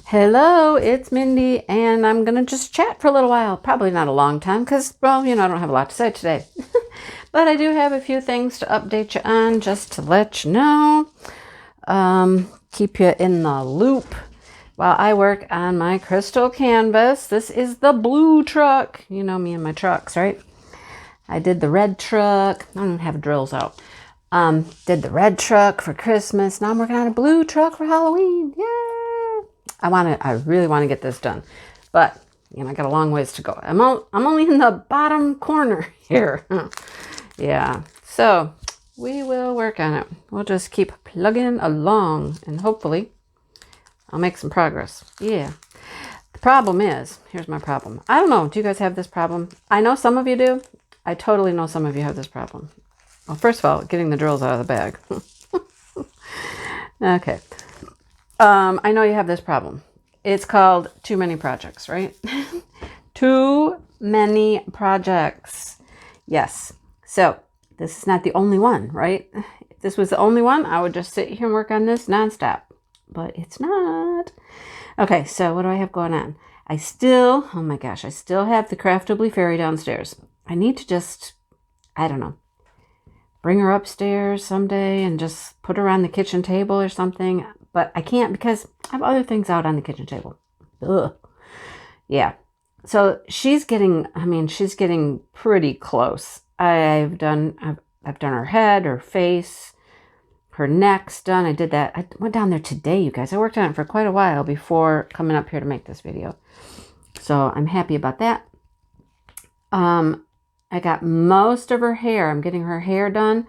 Hello, it's Mindy, and I'm going to just chat for a little while. Probably not a long time because, well, I don't have a lot to say today. But I do have a few things to update you on just to let you know. Keep you in the loop while I work on my crystal canvas. This is the blue truck. You know me and my trucks, right? I did the red truck. I don't have drills out. Did the red truck for Christmas. Now I'm working on a blue truck for Halloween. Yay! I really want to get this done, but I got a long ways to go. I'm only in the bottom corner here. Yeah, so we will work on it. We'll just keep plugging along, and hopefully I'll make some progress. Yeah. The problem is, here's my problem. I don't know. Do you guys have this problem? I know some of you do. I totally know some of you have this problem. Well, first of all, getting the drills out of the bag. Okay. I know you have this problem. It's called too many projects, right? Too many projects. Yes. So this is not the only one, right? If this was the only one, I would just sit here and work on this nonstop. But it's not. Okay, so what do I have going on? Oh my gosh, I still have the Craftably Fairy downstairs. I need to just, I don't know, bring her upstairs someday and just put her on the kitchen table or something. But I can't because I have other things out on the kitchen table. Ugh. Yeah. So she's getting pretty close. I've done her head, her face, her neck's done. I did that. I went down there today, you guys. I worked on it for quite a while before coming up here to make this video. So I'm happy about that. I got most of her hair. I'm getting her hair done.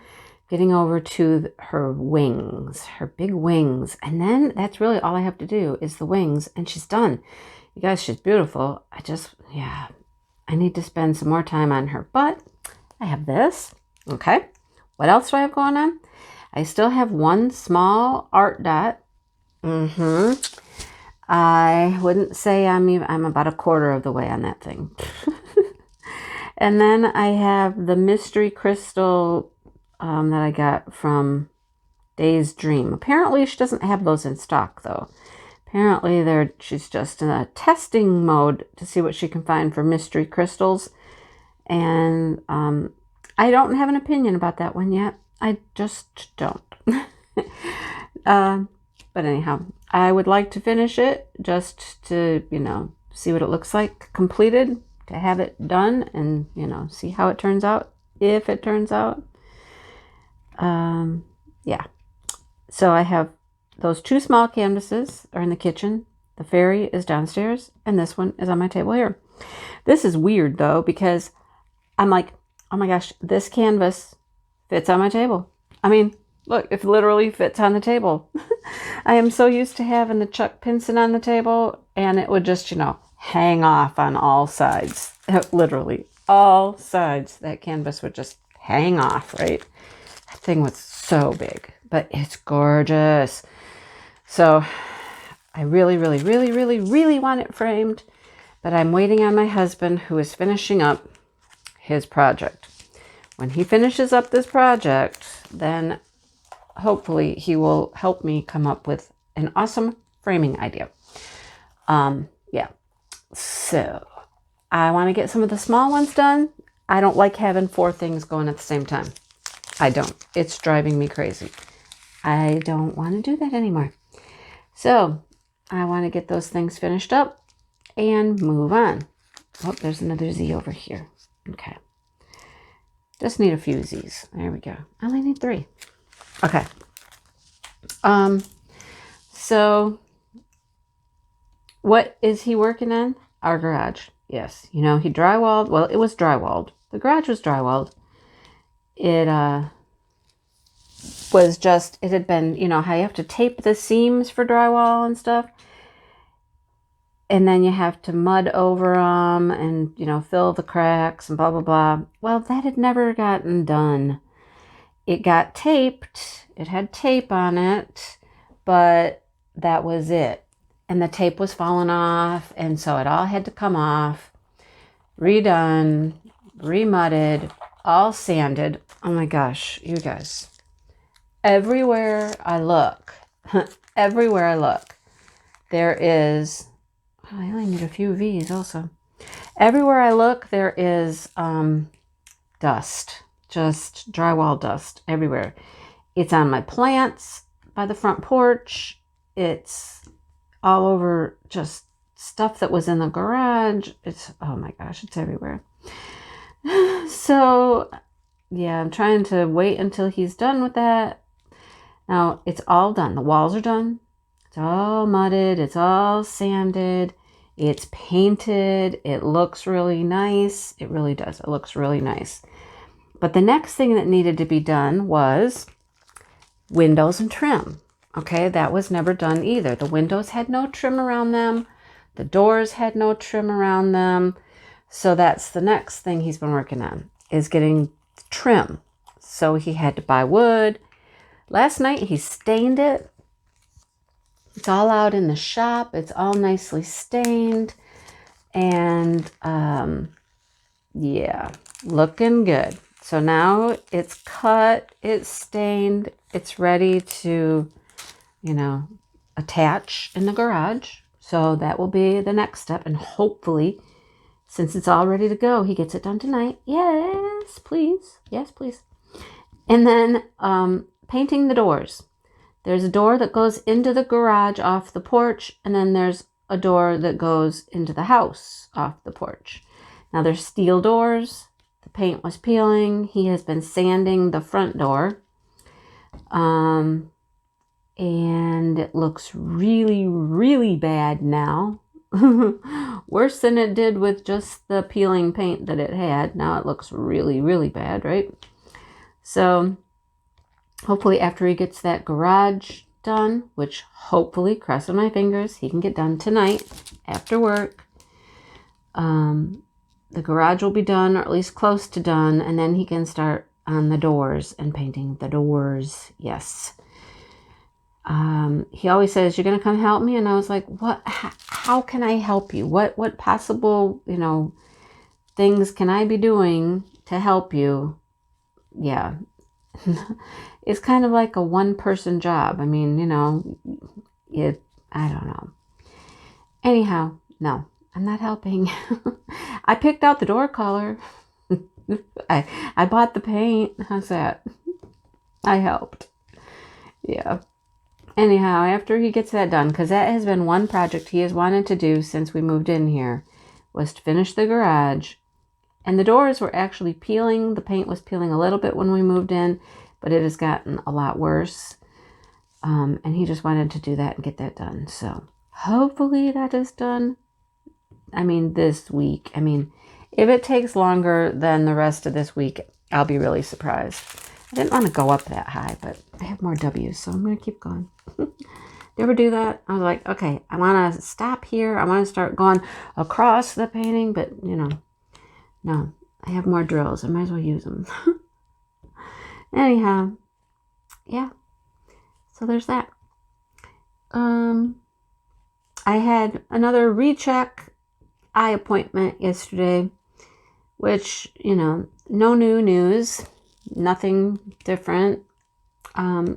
Getting over to her wings, her big wings. And then that's really all I have to do is the wings, and she's done. You guys, she's beautiful. I need to spend some more time on her, but I have this. Okay. What else do I have going on? I still have one small art dot. I wouldn't say I'm about a quarter of the way on that thing. And then I have the mystery crystal that I got from Day's Dream. Apparently she doesn't have those in stock though. Apparently she's just in a testing mode to see what she can find for mystery crystals. And I don't have an opinion about that one yet. I just don't. But anyhow, I would like to finish it just to, see what it looks like completed, to have it done and, see how it turns out, if it turns out. Yeah. So I have those two small canvases are in the kitchen. The fairy is downstairs, and this one is on my table here. This is weird though, because I'm like, oh my gosh, this canvas fits on my table. I mean, look, it literally fits on the table. I am so used to having the Chuck Pinson on the table, and it would just, hang off on all sides. Literally all sides. That canvas would just hang off, right? That thing was so big, but it's gorgeous. So I really, really, really, really, really want it framed, but I'm waiting on my husband, who is finishing up his project. When he finishes up this project, then hopefully he will help me come up with an awesome framing idea. Yeah. So I want to get some of the small ones done. I don't like having 4 things going at the same time. I don't. It's driving me crazy. I don't want to do that anymore. So I want to get those things finished up and move on. Oh, there's another Z over here. Okay. Just need a few Z's. There we go. I only need 3. Okay. So what is he working on? Our garage. Yes. He drywalled. Well, it was drywalled. The garage was drywalled. It was just, it had been, how you have to tape the seams for drywall and stuff. And then you have to mud over them and, fill the cracks and blah, blah, blah. Well, that had never gotten done. It got taped. It had tape on it, but that was it. And the tape was falling off. And so it all had to come off, redone, remudded, all sanded. Oh my gosh, you guys. Everywhere I look, there is, oh, I only need a few V's also. Everywhere I look, there is dust, just drywall dust everywhere. It's on my plants by the front porch. It's all over just stuff that was in the garage. It's, oh my gosh, it's everywhere. So yeah, I'm trying to wait until he's done with that. Now it's all done. The walls are done. It's all mudded. It's all sanded. It's painted. It looks really nice. It really does. It looks really nice. But the next thing that needed to be done was windows and trim. Okay, that was never done either. The windows had no trim around them. The doors had no trim around them. So that's the next thing he's been working on, is getting trim. So he had to buy wood. Last night he stained it. It's all out in the shop. It's all nicely stained. And yeah, looking good. So now it's cut, it's stained, it's ready to, you know, attach in the garage. So that will be the next step. And hopefully, since it's all ready to go, he gets it done tonight. Yes, please. Yes, please. And then painting the doors. There's a door that goes into the garage off the porch, and then there's a door that goes into the house off the porch. Now there's steel doors. The paint was peeling. He has been sanding the front door. And it looks really, really bad now. Worse than it did with just the peeling paint that it had. Now it looks really, really bad, right? So hopefully after he gets that garage done, which hopefully, crossing my fingers, he can get done tonight after work. The garage will be done, or at least close to done, and then he can start on the doors and painting the doors. Yes. He always says, "You're going to come help me?" And I was like, "What? How can I help you? What possible, things can I be doing to help you?" Yeah. It's kind of like a one-person job. I mean, I don't know. Anyhow, no, I'm not helping. I picked out the door color. I bought the paint. How's that? I helped. Yeah. Anyhow, after he gets that done, because that has been one project he has wanted to do since we moved in here, was to finish the garage. And the doors were actually peeling. The paint was peeling a little bit when we moved in, but it has gotten a lot worse. And he just wanted to do that and get that done. So hopefully that is done. I mean, this week. I mean, if it takes longer than the rest of this week, I'll be really surprised. I didn't want to go up that high, but I have more W's, so I'm going to keep going. You ever do that? I was like, okay, I want to stop here. I want to start going across the painting, but, no, I have more drills. I might as well use them. Anyhow, yeah. So there's that. I had another recheck eye appointment yesterday, which, no new news, nothing different.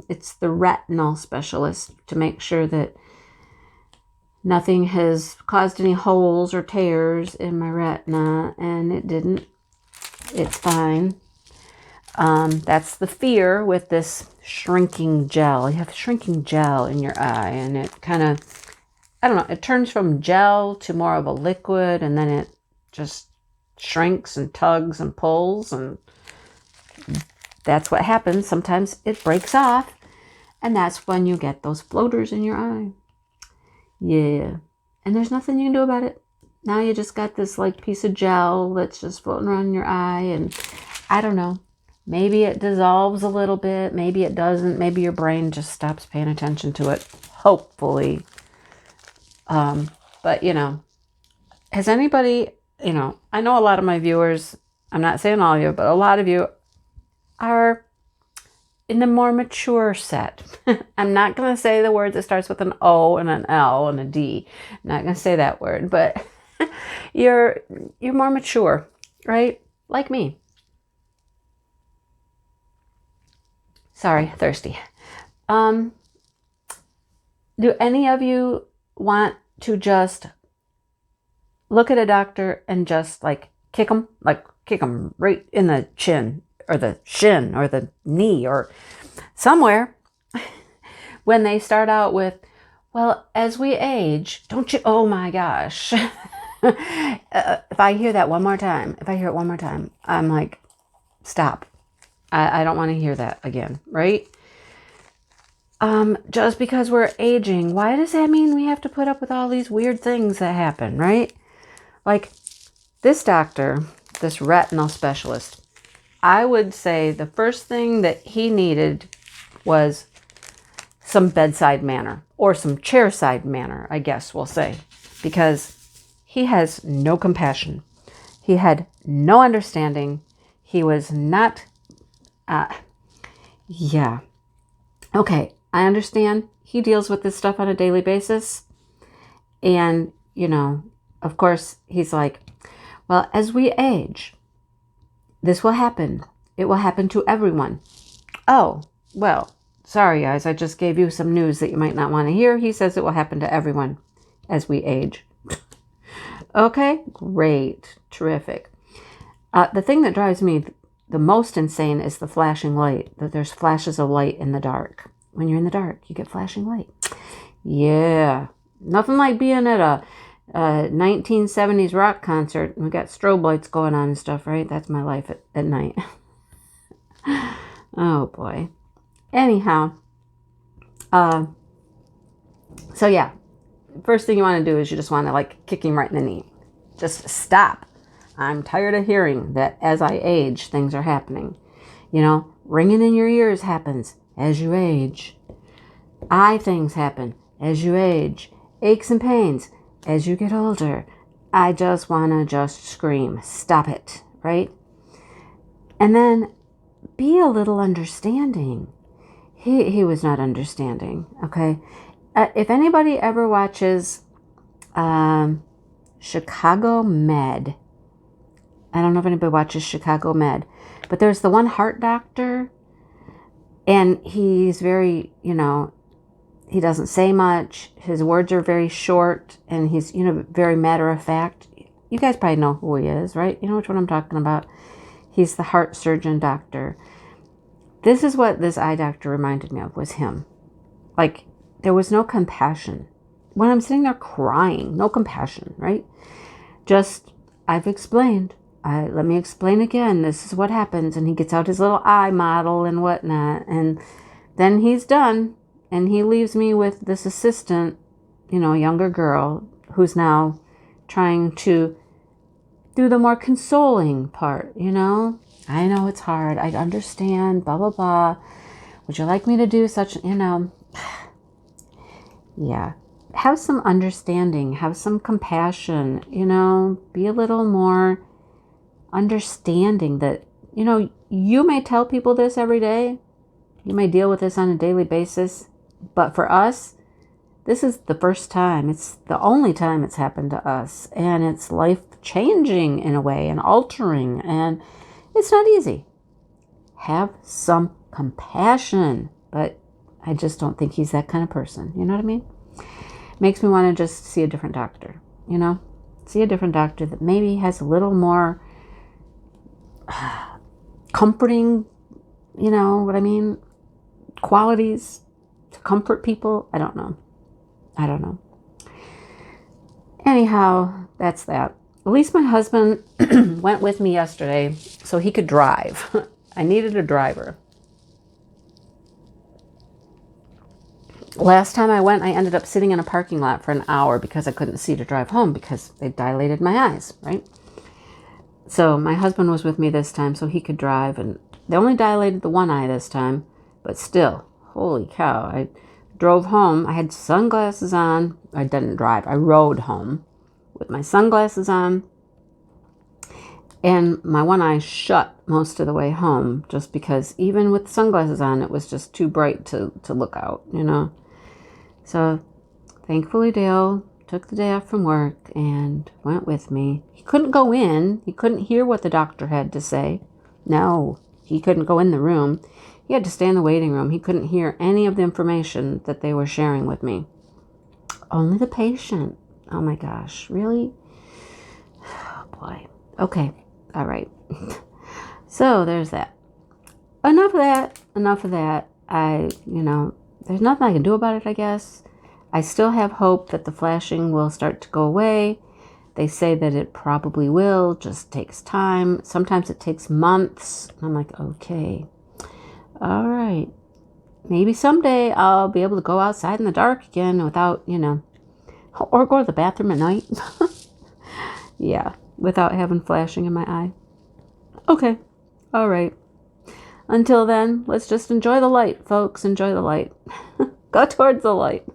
It's the retinal specialist to make sure that nothing has caused any holes or tears in my retina, and it didn't. It's fine. That's the fear with this shrinking gel. You have shrinking gel in your eye, and it kind of, I don't know, it turns from gel to more of a liquid, and then it just shrinks and tugs and pulls, and that's what happens. Sometimes it breaks off, and that's when you get those floaters in your eye. Yeah. And there's nothing you can do about it. Now you just got this piece of gel that's just floating around in your eye, and I don't know. Maybe it dissolves a little bit. Maybe it doesn't. Maybe your brain just stops paying attention to it. Hopefully. But, has anybody, I know a lot of my viewers, I'm not saying all of you, but a lot of you are in the more mature set. I'm not going to say the word that starts with an O and an L and a D. I'm not going to say that word, but you're more mature, right? Like me. Sorry, thirsty. Do any of you want to just look at a doctor and just like kick them right in the chin or the shin or the knee or somewhere when they start out with, well, as we age, don't you, oh my gosh. If I hear that one more time, I'm like, stop. I don't want to hear that again, right? Just because we're aging, why does that mean we have to put up with all these weird things that happen, right? Like this doctor, this retinal specialist, I would say the first thing that he needed was some bedside manner or some chairside manner, I guess we'll say, because he has no compassion. He had no understanding. He was not, yeah. Okay, I understand. He deals with this stuff on a daily basis. And, you know, of course, he's like, well, as we age, this will happen. It will happen to everyone. Oh, well, sorry, guys. I just gave you some news that you might not want to hear. He says it will happen to everyone as we age. Okay, great. Terrific. The thing that drives me the most insane is the flashing light, that there's flashes of light in the dark. When you're in the dark, you get flashing light. Yeah. Nothing like being at a 1970s rock concert and we got strobe lights going on and stuff, right? That's my life at night. Oh, boy. Anyhow. So, yeah. First thing you want to do is you just want to, like, kick him right in the knee. Just stop. I'm tired of hearing that as I age, things are happening. You know, ringing in your ears happens as you age. Eye things happen as you age. Aches and pains as you get older. I just want to just scream. Stop it, right? And then be a little understanding. He was not understanding, okay? If anybody ever watches Chicago Med, I don't know if anybody watches Chicago Med, but there's the one heart doctor, and he's very, you know, he doesn't say much. His words are very short, and he's, you know, very matter of fact. You guys probably know who he is, right? You know which one I'm talking about. He's the heart surgeon doctor. This is what this eye doctor reminded me of, was him. Like, there was no compassion. When I'm sitting there crying, no compassion, right? Just, I've explained. Let me explain again. This is what happens. And he gets out his little eye model and whatnot. And then he's done. And he leaves me with this assistant, you know, a younger girl who's now trying to do the more consoling part, you know. I know it's hard. I understand, blah, blah, blah. Would you like me to do such, you know. Yeah. Have some understanding. Have some compassion, you know. Be a little more understanding that, you know, you may tell people this every day. You may deal with this on a daily basis. But for us, this is the first time. It's the only time it's happened to us. And it's life-changing in a way and altering. And it's not easy. Have some compassion. But I just don't think he's that kind of person. You know what I mean? Makes me want to just see a different doctor. You know? See a different doctor that maybe has a little more comforting, you know what I mean? Qualities to comfort people. I don't know. Anyhow, that's that. At least my husband went with me yesterday so he could drive. I needed a driver. Last time I went, I ended up sitting in a parking lot for an hour because I couldn't see to drive home because they dilated my eyes, right? So my husband was with me this time so he could drive, and they only dilated the one eye this time, but still, holy cow. I drove home. I had sunglasses on. I didn't drive. I rode home with my sunglasses on, and my one eye shut most of the way home just because even with sunglasses on, it was just too bright to look out, you know. So thankfully Dale took the day off from work and went with me. He couldn't go in. He couldn't hear what the doctor had to say. No, he couldn't go in the room. He had to stay in the waiting room. He couldn't hear any of the information that they were sharing with me. Only the patient. Oh my gosh, really? Oh boy. Okay, all right. So there's that. Enough of that. Enough of that. There's nothing I can do about it, I guess. I still have hope that the flashing will start to go away. They say that it probably will, just takes time. Sometimes it takes months. I'm like, okay, all right. Maybe someday I'll be able to go outside in the dark again without, or go to the bathroom at night. Yeah, without having flashing in my eye. Okay, all right. Until then, let's just enjoy the light, folks. Enjoy the light. Go towards the light.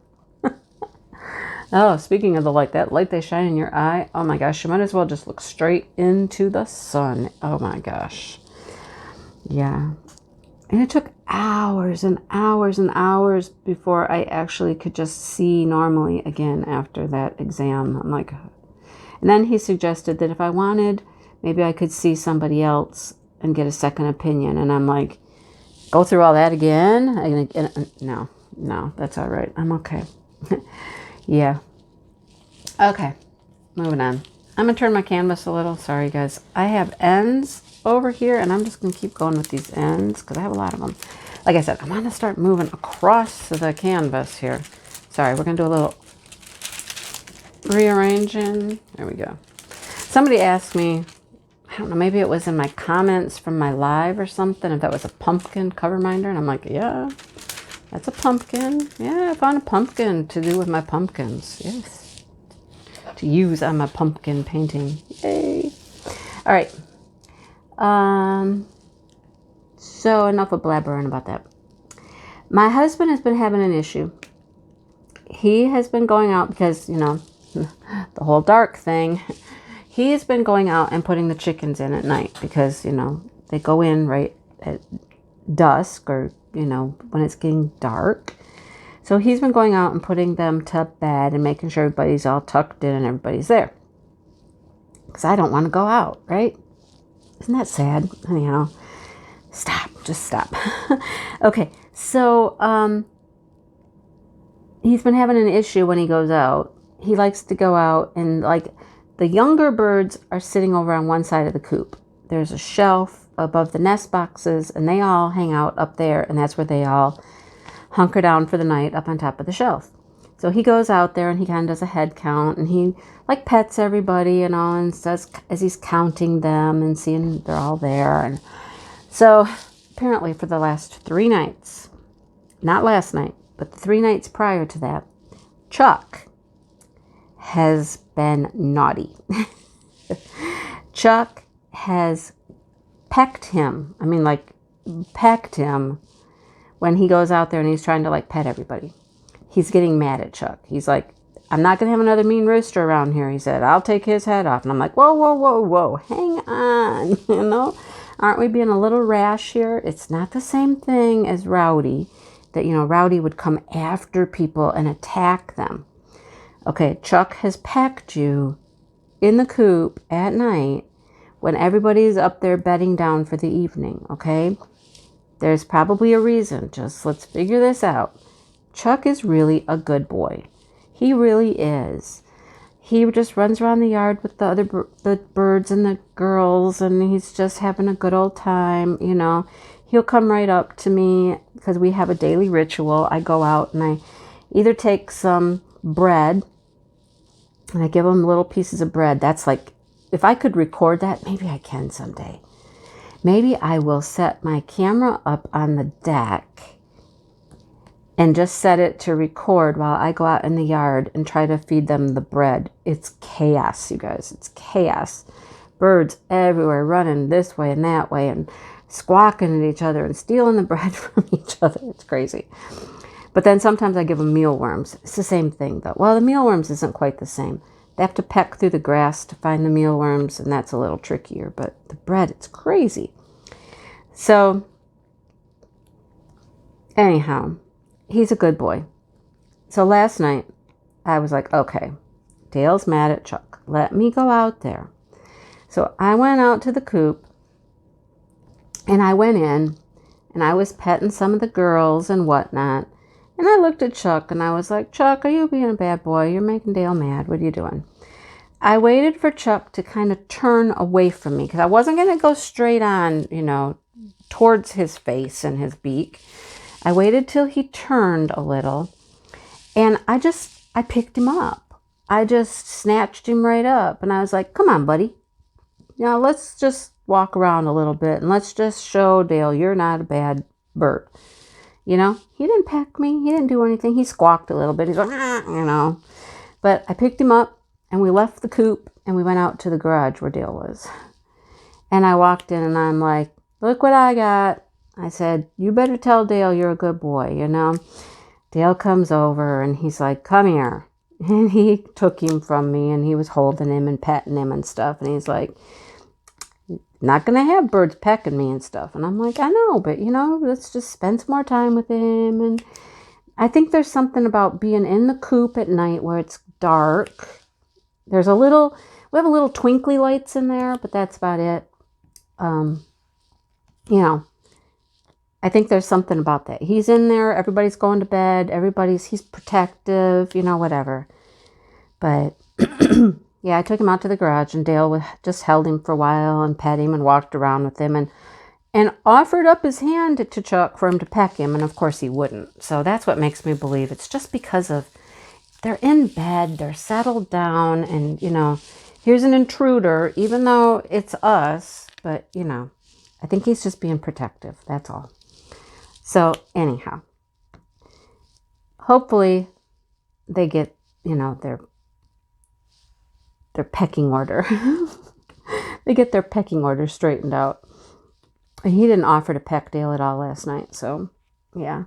Oh, speaking of the light, that light they shine in your eye, oh my gosh, you might as well just look straight into the sun. Oh my gosh. Yeah. And it took hours and hours and hours before I actually could just see normally again after that exam. I'm like, and then he suggested that if I wanted, maybe I could see somebody else and get a second opinion. And I'm like, go through all that again? No, that's all right. I'm okay. Yeah. Okay. Moving on. I'm going to turn my canvas a little. Sorry, guys. I have ends over here, and I'm just going to keep going with these ends because I have a lot of them. Like I said, I'm going to start moving across the canvas here. Sorry, we're going to do a little rearranging. There we go. Somebody asked me, I don't know, maybe it was in my comments from my live or something, if that was a pumpkin cover minder. And I'm like, yeah, that's a pumpkin. Yeah, I found a pumpkin to do with my pumpkins. Yes. To use on my pumpkin painting. Yay. All right. So enough of blabbering about that. My husband has been having an issue. He has been going out because, the whole dark thing. He has been going out and putting the chickens in at night because, they go in right at dusk or, when it's getting dark. So he's been going out and putting them to bed and making sure everybody's all tucked in and everybody's there. Because I don't want to go out, right? Isn't that sad? Anyhow, stop. Just stop. Okay, so he's been having an issue when he goes out. He likes to go out and, the younger birds are sitting over on one side of the coop. There's a shelf above the nest boxes, and they all hang out up there, and that's where they all hunker down for the night up on top of the shelf. So he goes out there and he kind of does a head count, and he pets everybody and all, and says as he's counting them and seeing they're all there. And so apparently for the last 3 nights, not last night, but the 3 nights prior to that, Chuck has been naughty. Chuck has pecked him. Pecked him when he goes out there and he's trying to pet everybody. He's getting mad at Chuck. He's like, I'm not going to have another mean rooster around here. He said, I'll take his head off. And I'm like, whoa, whoa, whoa, whoa. Hang on. Aren't we being a little rash here? It's not the same thing as Rowdy. That, Rowdy would come after people and attack them. Okay, Chuck has pecked you in the coop at night when everybody's up there bedding down for the evening, okay? There's probably a reason. Just let's figure this out. Chuck is really a good boy. He really is. He just runs around the yard with the birds and the girls, and he's just having a good old time, He'll come right up to me because we have a daily ritual. I go out and I either take some bread and I give him little pieces of bread. That's if I could record that, maybe I can someday. Maybe I will set my camera up on the deck and just set it to record while I go out in the yard and try to feed them the bread. It's chaos, you guys. It's chaos. Birds everywhere running this way and that way and squawking at each other and stealing the bread from each other. It's crazy. But then sometimes I give them mealworms. It's the same thing, though. Well, the mealworms isn't quite the same. They have to peck through the grass to find the mealworms, and that's a little trickier. But the bread, it's crazy. So, anyhow, he's a good boy. So last night, I was like, okay, Dale's mad at Chuck. Let me go out there. So I went out to the coop, and I went in, and I was petting some of the girls and whatnot. And I looked at Chuck and I was like, Chuck, are you being a bad boy? You're making Dale mad. What are you doing? I waited for Chuck to kind of turn away from me because I wasn't going to go straight on, towards his face and his beak. I waited till he turned a little, and I picked him up. I just snatched him right up, and I was like, come on, buddy. Let's just walk around a little bit, and let's just show Dale you're not a bad bird. He didn't peck me. He didn't do anything. He squawked a little bit. He's like, But I picked him up, and we left the coop, and we went out to the garage where Dale was. And I walked in, and I'm like, look what I got. I said, you better tell Dale you're a good boy, Dale comes over, and he's like, come here. And he took him from me, and he was holding him and petting him and stuff. And he's like, not going to have birds pecking me and stuff. And I'm like, I know, but, let's just spend some more time with him. And I think there's something about being in the coop at night where it's dark. We have a little twinkly lights in there, but that's about it. I think there's something about that. He's in there. Everybody's going to bed. He's protective, whatever. But yeah, I took him out to the garage, and Dale just held him for a while and pet him and walked around with him and offered up his hand to Chuck for him to peck him. And of course he wouldn't. So that's what makes me believe it's just because of they're in bed, they're settled down, and, here's an intruder, even though it's us, but, I think he's just being protective. That's all. So anyhow, hopefully they get, their pecking order. They get their pecking order straightened out. And he didn't offer to peck Dale at all last night. So yeah,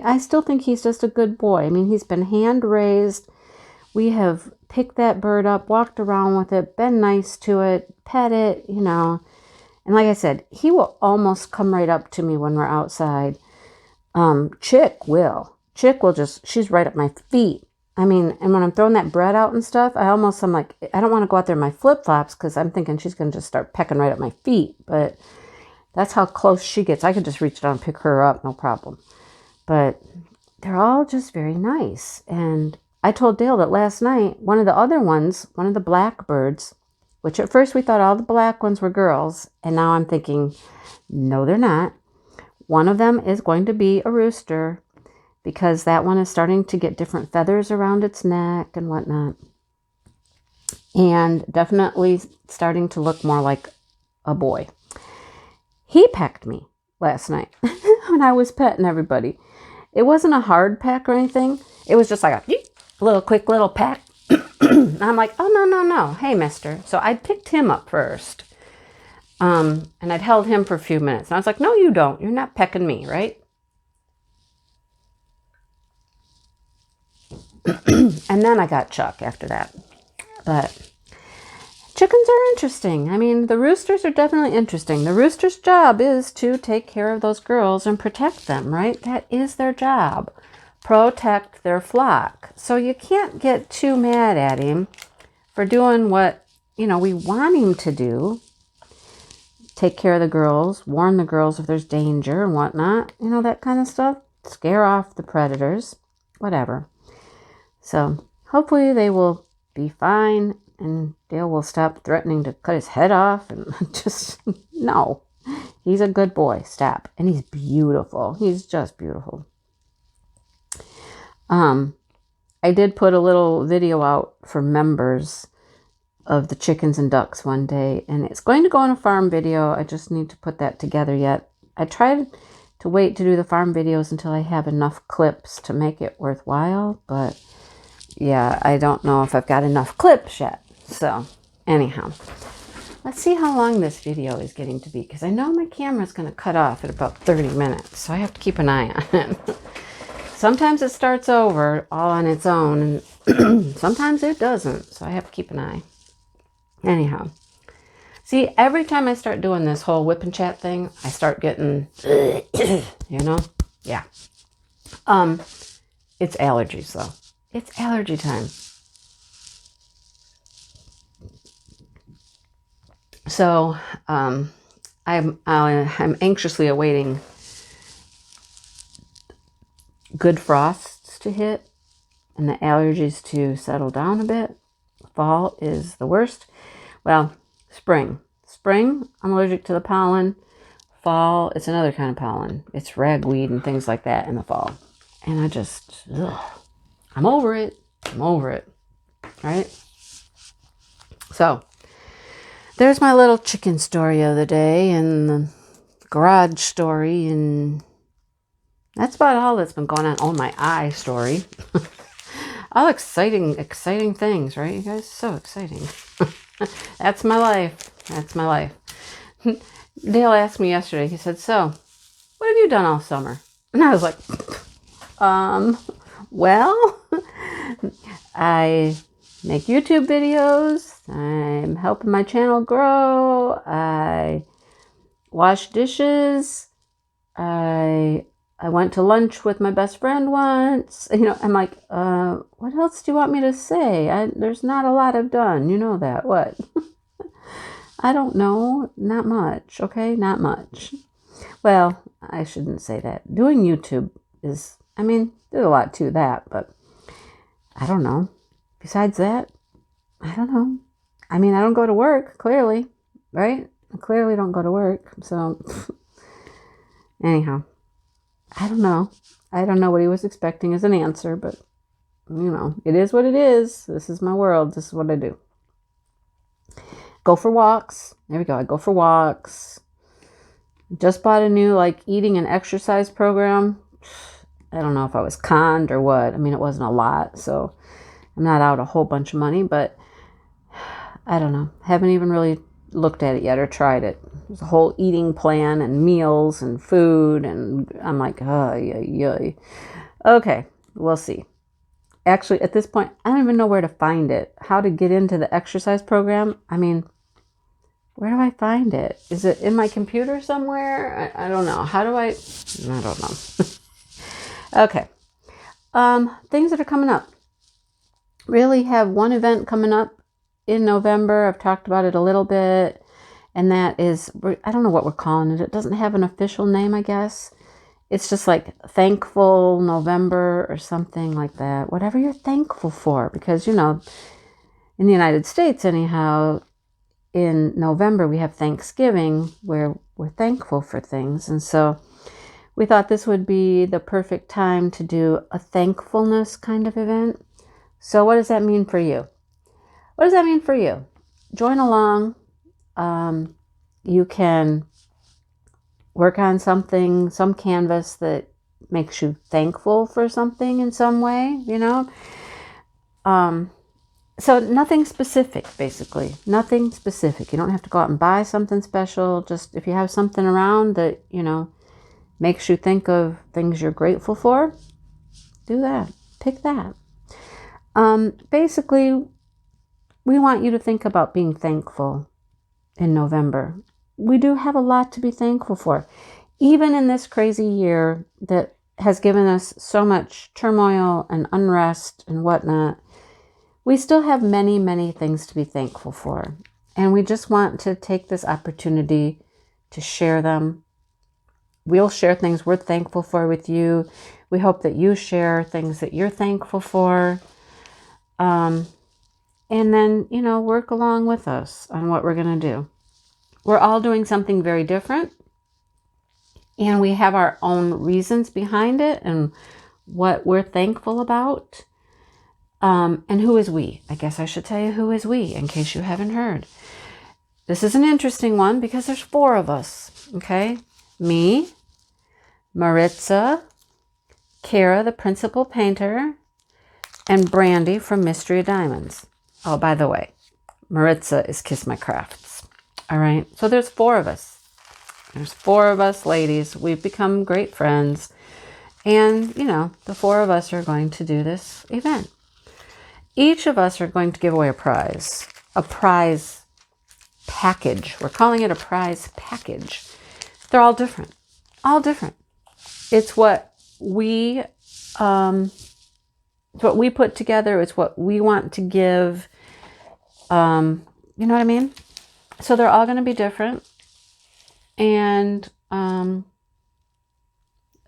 I still think he's just a good boy. I mean, he's been hand raised. We have picked that bird up, walked around with it, been nice to it, pet it, And like I said, he will almost come right up to me when we're outside. Chick will just, she's right at my feet. I mean, and when I'm throwing that bread out and stuff, I'm like, I don't want to go out there in my flip-flops because I'm thinking she's going to just start pecking right at my feet. But that's how close she gets. I could just reach down and pick her up, no problem. But they're all just very nice. And I told Dale that last night, one of the blackbirds, which at first we thought all the black ones were girls. And now I'm thinking, no, they're not. One of them is going to be a rooster because that one is starting to get different feathers around its neck and whatnot. And definitely starting to look more like a boy. He pecked me last night when I was petting everybody. It wasn't a hard peck or anything. It was just like a quick little peck. And I'm like, oh, no. Hey, mister. So I picked him up first. And I'd held him for a few minutes. And I was like, no, you don't. You're not pecking me, right? And then I got Chuck after that. But chickens are interesting. I mean, the roosters are definitely interesting. The rooster's job is to take care of those girls and protect them, right? That is their job. Protect their flock. So you can't get too mad at him for doing what, we want him to do. Take care of the girls, warn the girls if there's danger and whatnot, that kind of stuff. Scare off the predators, whatever. So hopefully they will be fine and Dale will stop threatening to cut his head off and just, no. He's a good boy, stop. And he's beautiful. He's just beautiful. I did put a little video out for members of the chickens and ducks one day, and it's going to go in a farm video. I just need to put that together yet. I tried to wait to do the farm videos until I have enough clips to make it worthwhile, but yeah, I don't know if I've got enough clips yet. So anyhow, let's see how long this video is getting to be, because I know my camera's going to cut off at about 30 minutes, so I have to keep an eye on it. Sometimes it starts over all on its own, and sometimes it doesn't, so I have to keep an eye. Anyhow, see, every time I start doing this whole whip and chat thing, I start getting, yeah. It's allergies, though. It's allergy time. So, I'm anxiously awaiting good frosts to hit and the allergies to settle down a bit. Fall is the worst. Well, spring. Spring, I'm allergic to the pollen. Fall, it's another kind of pollen. It's ragweed and things like that in the fall. And I just, I'm over it. I'm over it. Right? So, there's my little chicken story of the day and the garage story, and that's about all that's been going on. Oh, my eye story. All exciting things, right, you guys? So exciting. That's my life. That's my life. Dale asked me yesterday, he said, so, what have you done all summer? And I was like, well, I make YouTube videos. I'm helping my channel grow. I wash dishes. I went to lunch with my best friend once. You know, I'm like, what else do you want me to say? There's not a lot I've done. You know that. What? I don't know. Not much. Okay? Not much. Well, I shouldn't say that. Doing YouTube is, I mean, there's a lot to that, but I don't know. Besides that, I don't know. I mean, I don't go to work, clearly, right? I clearly don't go to work. So, anyhow, I don't know. I don't know what he was expecting as an answer, but, you know, it is what it is. This is my world. This is what I do. Go for walks. There we go. I go for walks. Just bought a new, eating and exercise program. I don't know if I was conned or what. I mean, it wasn't a lot, so I'm not out a whole bunch of money, but I don't know. Haven't even really looked at it yet or tried it. There's a whole eating plan and meals and food, and I'm like, oh, yeah. Okay, we'll see. Actually, at this point, I don't even know where to find it. How to get into the exercise program. I mean, where do I find it? Is it in my computer somewhere? I don't know. How do I don't know. Okay. Things that are coming up. Really have one event coming up in November. I've talked about it a little bit. And that is, I don't know what we're calling it. It doesn't have an official name, I guess. It's just like Thankful November or something like that. Whatever you're thankful for. Because, you know, in the United States, anyhow, in November, we have Thanksgiving where we're thankful for things. And so we thought this would be the perfect time to do a thankfulness kind of event. So what does that mean for you? What does that mean for you? Join along. You can work on something, some canvas that makes you thankful for something in some way, you know? So nothing specific, basically. Nothing specific. You don't have to go out and buy something special. Just if you have something around that, you know, makes you think of things you're grateful for, do that. Pick that. Basically, we want you to think about being thankful in November. We do have a lot to be thankful for. Even in this crazy year that has given us so much turmoil and unrest and whatnot, we still have many, many things to be thankful for. And we just want to take this opportunity to share them. We'll share things we're thankful for with you. We hope that you share things that you're thankful for. And then, you know, work along with us on what we're going to do. We're all doing something very different. And we have our own reasons behind it and what we're thankful about. And who is we? I guess I should tell you who is we in case you haven't heard. This is an interesting one because there's 4 of us, okay? Me, Maritza, Kara, the principal painter, and Brandy from Mystery of Diamonds. Oh, by the way, Maritza is Kiss My Krafts. All right, so there's 4 of us. There's 4 of us ladies. We've become great friends. And, you know, the 4 of us are going to do this event. Each of us are going to give away a prize package. We're calling it a prize package. They're all different. All different. It's what we put together. It's what we want to give. You know what I mean? So they're all going to be different. And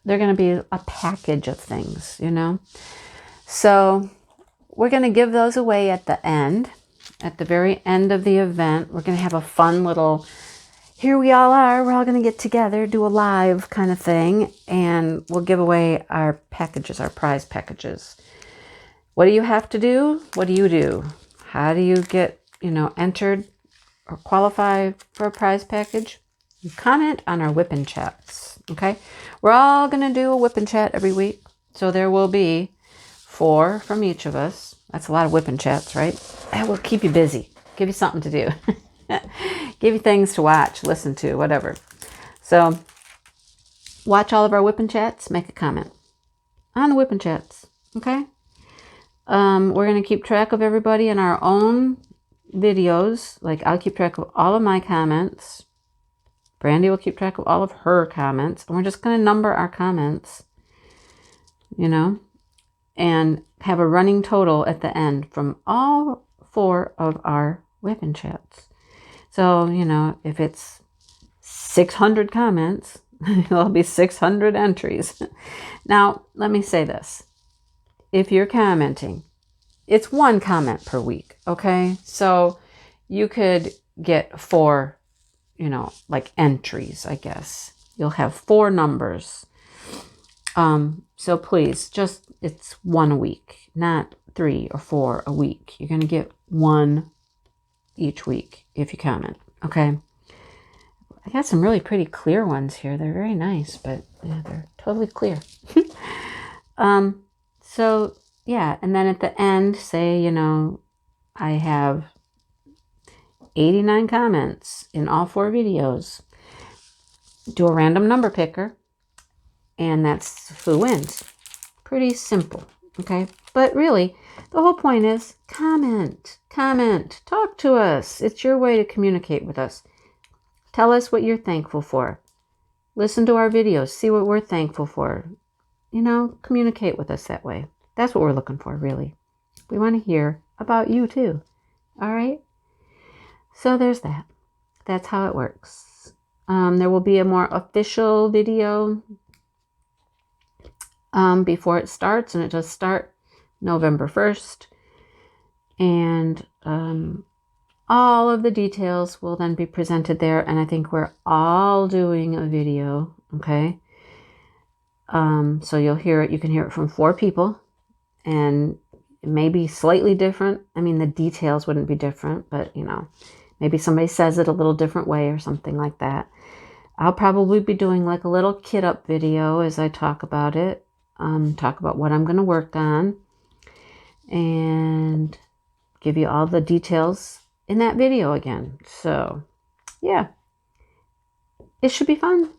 they're going to be a package of things, you know. So we're going to give those away at the end, at the very end of the event. We're going to have a fun little, here we all are, we're all going to get together, do a live kind of thing, and we'll give away our packages, our prize packages. What do you have to do? What do you do? How do you get, you know, entered or qualify for a prize package? You comment on our whipping chats, okay? We're all going to do a whipping chat every week. So there will be 4 from each of us. That's a lot of whipping chats, right? That will keep you busy. Give you something to do. Give you things to watch, listen to, whatever. So watch all of our whipping chats. Make a comment on the whipping chats, okay? We're going to keep track of everybody in our own videos. Like, I'll keep track of all of my comments. Brandy will keep track of all of her comments. And we're just going to number our comments, you know, and have a running total at the end from all 4 of our whipping chats. So, you know, if it's 600 comments, there'll be 600 entries. Now, let me say this. If you're commenting, it's 1 comment per week, okay? So you could get 4, you know, like entries, I guess. You'll have 4 numbers. So please, just, it's 1 a week, not 3 or 4 a week. You're going to get 1 each week if you comment, okay? I got some really pretty clear ones here. They're very nice, but yeah, they're totally clear. So yeah, and then at the end, say, you know, I have 89 comments in all 4 videos. Do a random number picker, and that's who wins. Pretty simple, okay? But really, the whole point is comment, talk to us. It's your way to communicate with us. Tell us what you're thankful for. Listen to our videos, see what we're thankful for. You know, communicate with us that way. That's what we're looking for, really. We want to hear about you too. All right? So there's that. That's how it works. There will be a more official video before it starts, and it does start November 1st. And all of the details will then be presented there, and I think we're all doing a video, okay? So you'll hear it, you can hear it from 4 people, and it may be slightly different. I mean, the details wouldn't be different, but, you know, maybe somebody says it a little different way or something like that. I'll probably be doing like a little kit up video as I talk about it, talk about what I'm going to work on, and give you all the details in that video again. So, yeah, it should be fun.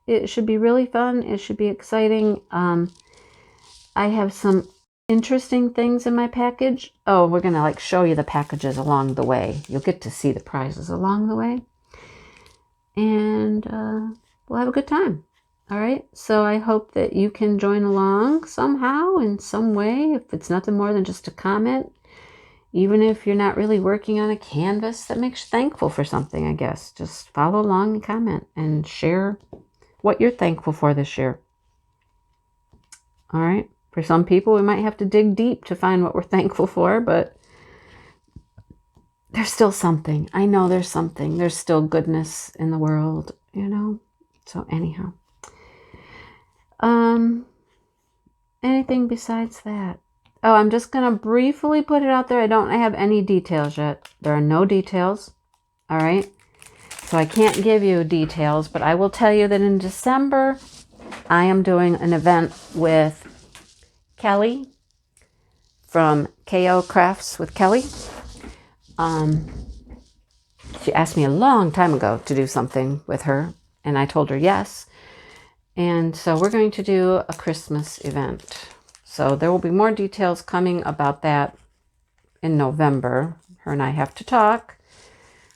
It should be really fun. It should be exciting. I have some interesting things in my package. Oh, we're going to like show you the packages along the way. You'll get to see the prizes along the way. And we'll have a good time. All right. So I hope that you can join along somehow, in some way, if it's nothing more than just a comment. Even if you're not really working on a canvas that makes you thankful for something, I guess. Just follow along and comment and share what you're thankful for this year. All right. For some people, we might have to dig deep to find what we're thankful for, but there's still something. I know there's something. There's still goodness in the world, you know? So anyhow. Anything besides that? Oh, I'm just going to briefly put it out there. I don't have any details yet. There are no details. All right. So I can't give you details, but I will tell you that in December, I am doing an event with Kelly from KO Krafts with Kelly. She asked me a long time ago to do something with her, and I told her yes. And so we're going to do a Christmas event. So there will be more details coming about that in November. Her and I have to talk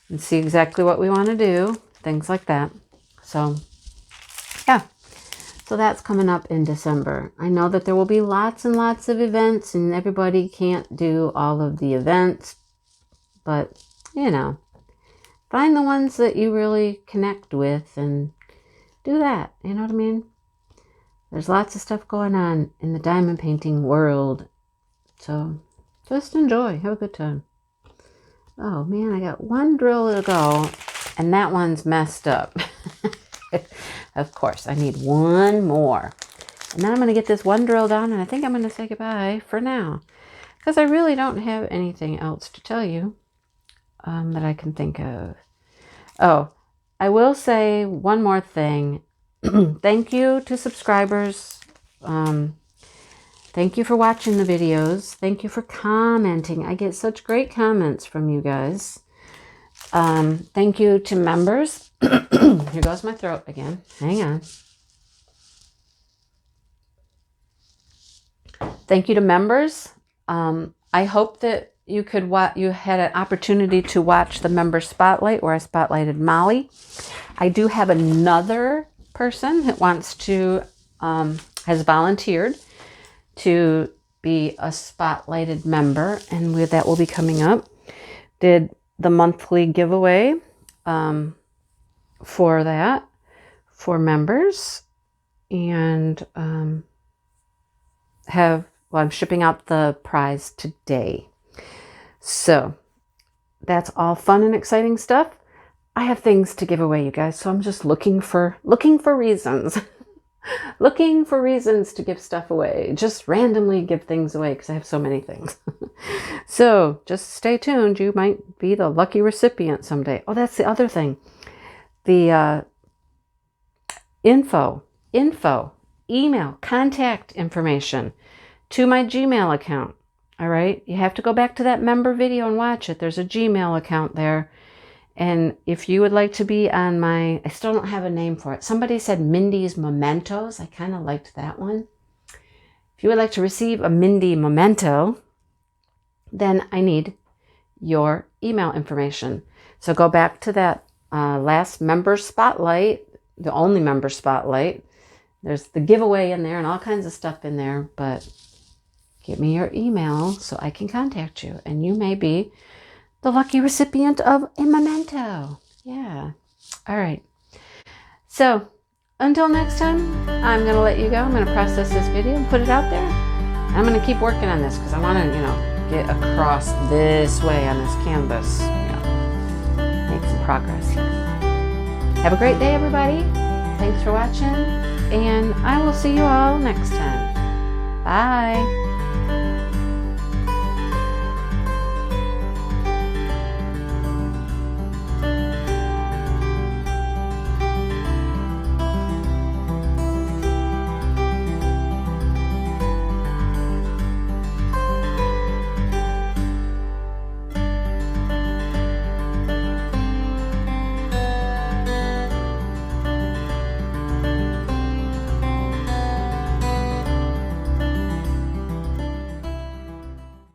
and see exactly what we want to do, things like that. So, yeah. So that's coming up in December. I know that there will be lots and lots of events, and everybody can't do all of the events. But, you know, find the ones that you really connect with and do that. You know what I mean? There's lots of stuff going on in the diamond painting world. So just enjoy. Have a good time. Oh man, I got one drill to go and that one's messed up. Of course, I need one more. And then I'm going to get this one drill done and I think I'm going to say goodbye for now. Because I really don't have anything else to tell you that I can think of. Oh, I will say one more thing. Thank you to subscribers. Thank you for watching the videos. Thank you for commenting. I get such great comments from you guys. Thank you to members. Here goes my throat again. Hang on. Thank you to members. I hope that you had an opportunity to watch the member spotlight where I spotlighted Molly. I do have another person that wants to, has volunteered to be a spotlighted member, and that will be coming up. Did the monthly giveaway for that, for members, and I'm shipping out the prize today. So that's all fun and exciting stuff. I have things to give away, you guys, so I'm just looking for reasons. Looking for reasons to give stuff away. Just randomly give things away because I have so many things. So just stay tuned. You might be the lucky recipient someday. Oh, that's the other thing. The info, email, contact information to my Gmail account. All right. You have to go back to that member video and watch it. There's a Gmail account there. And if you would like to be on my, I still don't have a name for it. Somebody said Mindy's Mementos. I kind of liked that one. If you would like to receive a Mindy Memento, then I need your email information. So go back to that last member spotlight, the only member spotlight. There's the giveaway in there and all kinds of stuff in there, but give me your email so I can contact you. And you may be the lucky recipient of a memento. Yeah. All right. So until next time, I'm going to let you go. I'm going to process this video and put it out there. I'm going to keep working on this because I want to, get across this way on this canvas. Make some progress here. Have a great day, everybody. Thanks for watching, and I will see you all next time. Bye.